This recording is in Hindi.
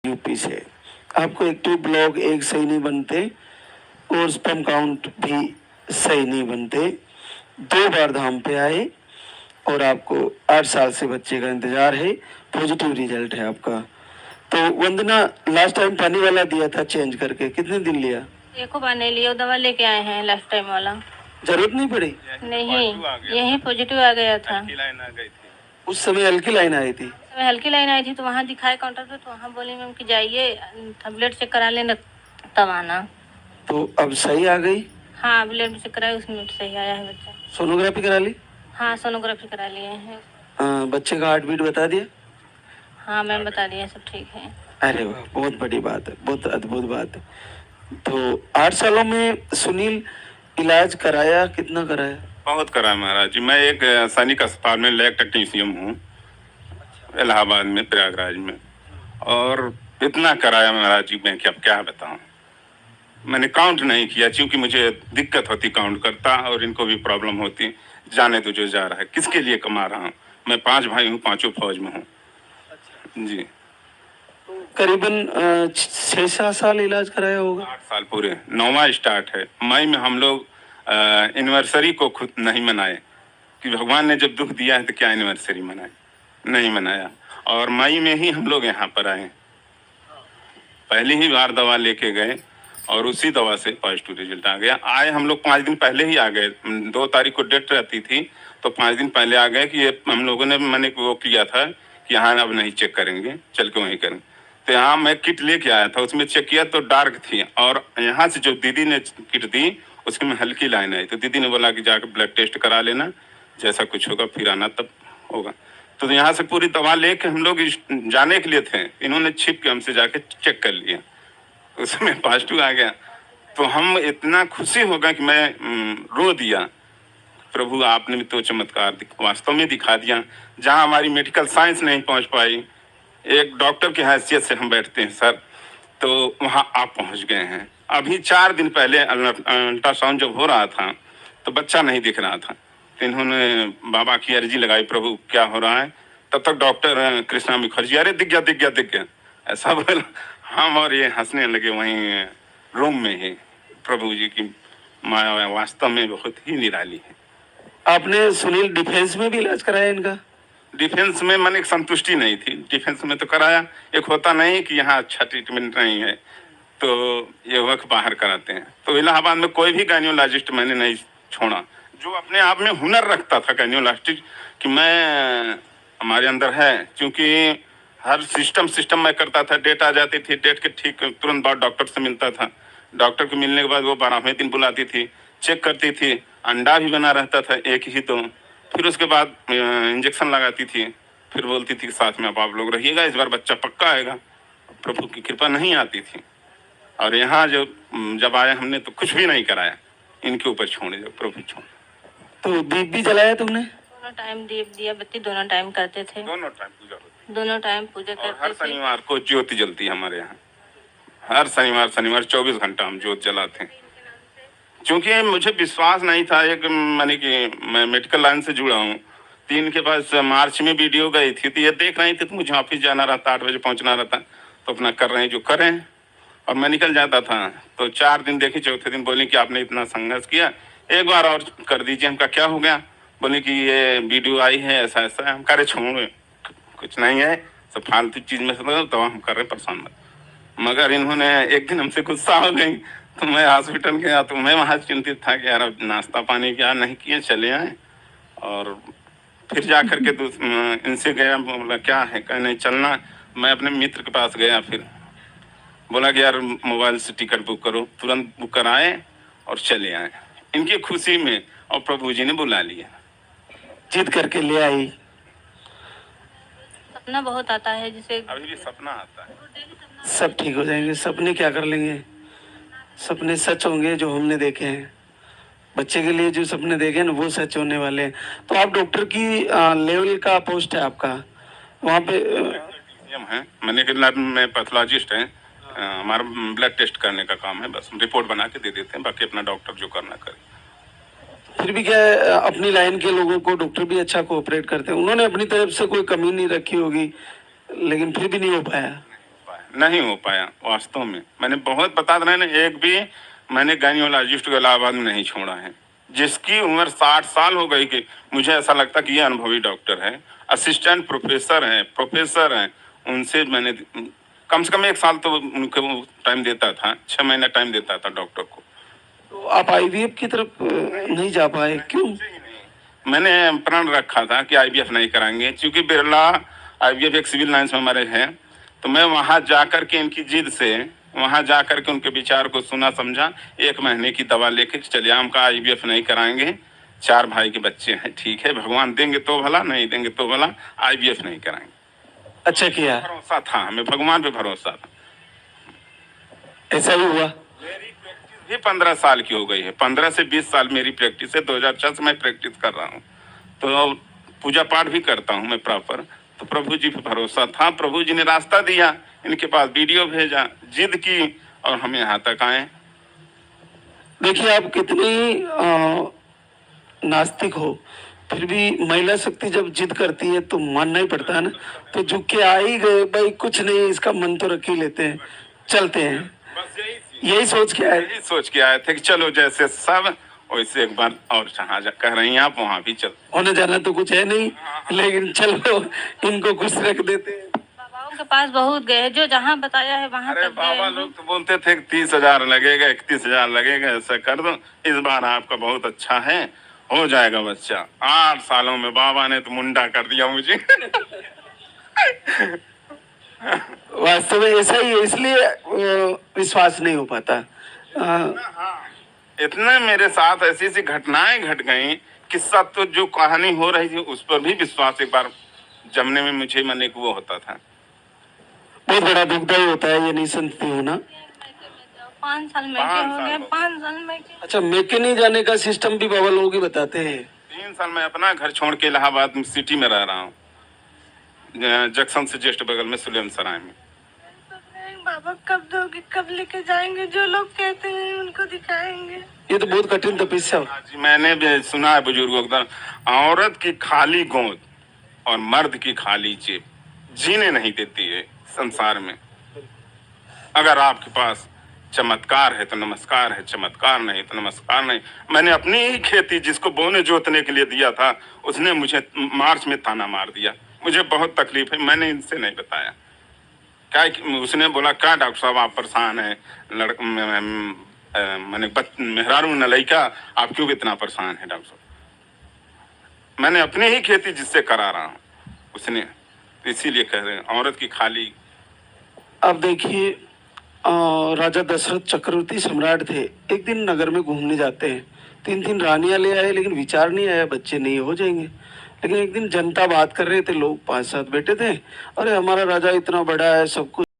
यूपी से। आपको एक्टिव ब्लॉक एक सही नहीं बनते और स्पर्म काउंट भी सही नहीं बनते। 2 बार धाम पे आए और आपको 8 साल से बच्चे का इंतजार है, पॉजिटिव रिजल्ट है आपका। तो वंदना, लास्ट टाइम पानी वाला दिया था चेंज करके, कितने दिन लिया? एको बार नहीं लिया, दवा लेके आए हैं लास्ट टाइम वाला। जरूरत नहीं पड़ी? नहीं, यही पॉजिटिव आ गया था। उस समय हल्की लाइन आई थी? हल्की लाइन आई थी तो वहाँ दिखाए काउंटर पे, तो वहाँ बोली मैम कि जाइए ब्लड चेक करा लेना तब आना। तो अब सही आ गई? हाँ, ब्लड चेक कराया, उसमें सही आया है बच्चा। सोनोग्राफी करा ली? हाँ, सोनोग्राफी करा लिए हैं। बच्चे का हार्ट बीट बता दिया? हाँ मैम, बता दिया, सब ठीक है। अरे वाह, बहुत बड़ी बात है, बहुत अद्भुत बात है। तो 8 सालों में सुनील इलाज कराया, कितना कराया? बहुत कराया महाराज जी। मैं एक सैनिक अस्पताल में लैब टेक्नीशियन हूँ, इलाहाबाद में, प्रयागराज में, और इतना कराया महाराज जी मैं क्या बताऊँ। मैंने काउंट नहीं किया क्योंकि मुझे दिक्कत होती काउंट करता, और इनको भी प्रॉब्लम होती। जाने तो जो जा रहा है, किसके लिए कमा रहा हूँ मैं? 5 भाई हूँ, 5 फौज में हूँ जी। करीबन 6-7 साल इलाज कराया होगा? 8 साल पूरे, 9वां स्टार्ट है। मई में हम लोग एनिवर्सरी को खुद नहीं मनाए कि भगवान ने जब दुख दिया है तो क्या एनिवर्सरी मनाए, नहीं मनाया। और मई में ही हम लोग यहाँ पर आए, पहली ही बार दवा लेके गए और उसी दवा से पॉजिटिव रिजल्ट आ गया। आए हम लोग 5 दिन पहले ही आ गए, 2 तारीख को डेट रहती थी तो 5 दिन पहले आ गए कि ये हम लोगों ने, मैंने वो किया था कि यहाँ अब नहीं चेक करेंगे, चल के वहीं करेंगे। तो यहाँ मैं किट लेके आया था, उसमें चेक किया तो डार्क थी, और यहाँ से जो दीदी ने किट दी उसमें हल्की लाइन आई, तो दीदी ने बोला कि जाकर ब्लड टेस्ट करा लेना, जैसा कुछ होगा फिर आना, तब होगा। तो यहाँ से पूरी दवा लेके हम लोग जाने के लिए थे, इन्होंने छिप के हमसे जाके चेक कर लिया, उसमें पॉजिटिव आ गया। तो हम इतना खुशी हो गए कि मैं रो दिया। प्रभु आपने भी तो चमत्कार वास्तव में दिखा दिया, जहाँ हमारी मेडिकल साइंस नहीं पहुँच पाई। एक डॉक्टर की हैसियत से हम बैठते हैं सर, तो वहाँ आप पहुँच गए हैं। अभी 4 दिन पहले अल्ट्रासाउंड जब हो रहा था तो बच्चा नहीं दिख रहा था, तो इन्होंने बाबा की अर्जी लगाई, प्रभु क्या हो रहा है? तब तक डॉक्टर कृष्णा मुखर्जी, अरे दिख गया दिख गया दिख गया, ऐसा बोला। हम और ये हंसने लगे वहीं रूम में ही। प्रभु जी की माया वास्तव में बहुत ही निराली है। आपने सुनील डिफेंस में भी इलाज कराया इनका? डिफेंस में मैंने एक संतुष्टि नहीं थी, डिफेंस में तो कराया, एक होता नहीं कि यहाँ अच्छा ट्रीटमेंट नहीं है तो ये वक्त बाहर कराते हैं। तो इलाहाबाद में कोई भी गायनियोलॉजिस्ट मैंने नहीं छोड़ा जो अपने आप में हुनर रखता था गायनियोलॉजिस्ट कि मैं, हमारे अंदर है, क्योंकि हर सिस्टम मैं करता था। डेट आ जाती थी, डेट के ठीक तुरंत बाद डॉक्टर से मिलता था, डॉक्टर को मिलने के बाद वो 12वें दिन बुलाती थी, चेक करती थी, अंडा भी बना रहता था एक ही, तो फिर उसके बाद इंजेक्शन लगाती थी, फिर बोलती थी कि साथ में अब आप लोग रहिएगा, इस बार बच्चा पक्का आएगा। प्रभु की कृपा नहीं आती थी। और यहाँ जब आया हमने तो कुछ भी नहीं कराया, इनके ऊपर छोड़े, जब प्रभु छोड़े। तो दीप भी जलाया तुमने? दोनों टाइम दीप दिया बत्ती दोनों टाइम करते थे। दोनों टाइम पूजा होती, दोनों टाइम पूजा करते थे। हर शनिवार को ज्योति जलती है हमारे यहाँ, हर शनिवार 24 घंटा हम ज्योत जलाते हैं। क्योंकि मुझे विश्वास नहीं था, एक मैंने कि मैं मेडिकल लाइन से जुड़ा हूँ, 3 के पास मार्च में वीडियो गई थी तो ये देख रही थी, तो मुझे ऑफिस जाना रहता, 8 बजे पहुँचना रहता, तो अपना कर रहे हैं जो करें, और मैं निकल जाता था। तो 4 दिन देखी, चौथे दिन बोली कि आपने इतना संघर्ष किया, एक बार और कर दीजिए। हमका क्या हो गया? बोले कि ये वीडियो आई है, ऐसा ऐसा है। हम करे छोड़, कुछ नहीं है, सब फालतू चीज़ में से तो हम कर रहे, परेशान मत। मगर इन्होंने एक दिन हमसे गुस्सा हो गई, तो मैं हॉस्पिटल गया, तो मैं वहाँ चिंतित था कि यार अब नाश्ता पानी क्या नहीं किए, चले आए। और फिर जा कर के इनसे गया, बोला क्या है, कहीं नहीं चलना। मैं अपने मित्र के पास गया, फिर बोला कि यार मोबाइल से टिकट बुक करो, तुरंत बुक कराए और चले आए इनकी खुशी में, और प्रभु जी ने बुला लिया, जीत करके ले आई। सपना बहुत आता है, जिसे अभी भी सपना आता है। सब ठीक हो जाएंगे। सपने क्या कर लेंगे, सपने सच होंगे जो हमने देखे हैं। बच्चे के लिए जो सपने देखे ना वो सच होने वाले हैं। तो आप डॉक्टर की लेवल का पोस्ट है आपका वहाँ पे? है, मैंने के लैब में पैथोलॉजिस्ट है, हमारा ब्लड टेस्ट करने का काम है, बस रिपोर्ट बना के दे देते हैं, बाकी अपना डॉक्टर जो करना करे। फिर भी क्या है, अपनी लाइन के लोगों को डॉक्टर भी अच्छा कोऑपरेट करते हैं। उन्होंने अपनी तरफ से कोई कमी नहीं रखी होगी, लेकिन फिर भी नहीं हो पाया। नहीं हो पाया वास्तव में। मैंने बहुत बता रहे हैं, एक भी मैंने गायनियोलॉजिस्ट को इलाहाबाद में नहीं छोड़ा है। जिसकी उम्र 60 साल हो गई कि मुझे ऐसा लगता कि ये अनुभवी डॉक्टर है, असिस्टेंट प्रोफेसर हैं, उनसे मैंने कम से कम 1 साल तो उनको टाइम देता था, 6 महीना टाइम देता था डॉक्टर को। तो आप आईवीएफ की तरफ नहीं जा पाए, क्यों? मैंने प्रण रखा था कि आईवीएफ नहीं कराएंगे, क्योंकि बिरला आईवीएफ एक सिविल लाइंस में हमारे हैं, तो मैं वहां जाकर के इनकी जिद से वहां जाकर के उनके विचार को सुना समझा, 1 महीने की दवा लेके चलिए, हम का आईवीएफ नहीं कराएंगे, 4 भाई के बच्चे हैं, ठीक है, भगवान देंगे तो भला, नहीं देंगे तो भला, आईवीएफ नहीं कराएंगे। अच्छा किया, भरोसा था हमें, भगवान पे भरोसा था। ऐसा ही हुआ। मेरी प्रैक्टिस भी 15 साल की हो गई है, 15 से 20 साल मेरी प्रैक्टिस है, 2006 से मैं प्रैक्टिस कर रहा हूँ, तो पूजा पाठ भी करता हूँ मैं प्रॉपर। तो प्रभु जी पे भरोसा था, प्रभु जी ने रास्ता दिया, इनके पास वीडियो भेजा, जिद की और हम यहाँ तक आए। देखिए आप कितनी नास्तिक हो, फिर भी महिला शक्ति जब जिद करती है तो मानना ही पड़ता है ना। तो झुक के आ ही गए, भाई कुछ नहीं, इसका मन तो रख ही लेते हैं, चलते हैं। बस यही सोच के आए। यही सोच के आए थे कि चलो जैसे सब वैसे एक बार और जहाँ कह रही हैं आप वहाँ भी चल। होने जाना तो कुछ है नहीं, लेकिन चलो इनको खुश रख देते हैं। बाबाओं के पास बहुत गए, जो जहाँ बताया है वहाँ अरे तक बाबा गए। लोग तो बोलते थे 30,000 लगेगा, 31,000 लगेगा, ऐसा कर दो, इस बार आपका बहुत अच्छा है, हो जाएगा बच्चा। 8 सालों में बाबा ने तो मुंडा कर दिया मुझे। वास्तव में ऐसा ही है, इसलिए विश्वास नहीं हो पाता। इतने मेरे साथ ऐसी ऐसी घटनाएं घट गई, किस्सा तो जो कहानी हो रही थी उस पर भी विश्वास एक बार जमने में मुझे मन एक वो होता था। बहुत बड़ा दुखदाई होता है ये निसंतानी होना। 5 साल में 5 क्या हो साल गया, हो 5 साल में क्या? अच्छा, मेके नहीं जाने का सिस्टम भी बाबा लोग ही बताते हैं। 3 साल मैं अपना घर छोड़ के इलाहाबाद सिटी में रह रहा हूँ, जंक्शन से जस्ट बगल में सुलेम सराय में। बाबा कब दोगे, कब लेके जाएंगे? जो लोग कहते हैं उनको दिखाएंगे। ये तो बहुत कठिन तपस्या। जी मैंने भी सुना है बुजुर्गों का, औरत की खाली गोद और मर्द की खाली जेब जीने नहीं देती है संसार में। अगर आपके पास चमत्कार है तो नमस्कार है, चमत्कार नहीं तो नमस्कार नहीं। मैंने अपनी ही खेती जिसको बोने जोतने के लिए दिया था, उसने मुझे मार्च में ताना मार दिया। मुझे बहुत तकलीफ है, मैंने इनसे नहीं बताया। क्या उसने बोला, क्या डॉक्टर साहब आप परेशान हैं, मैंने मेहरारू न लड़का, आप क्यों इतना परेशान है डॉक्टर साहब? मैंने अपनी ही खेती जिससे करा रहा हूँ, उसने, तो इसीलिए कह रहे हैं औरत की खाली। अब देखिए, राजा दशरथ चक्रवर्ती सम्राट थे, एक दिन नगर में घूमने जाते हैं, 3 रानियां ले आए, लेकिन विचार नहीं आया बच्चे नहीं हो जाएंगे। लेकिन एक दिन जनता बात कर रहे थे, लोग 5-7 बैठे थे, अरे हमारा राजा इतना बड़ा है, सब कुछ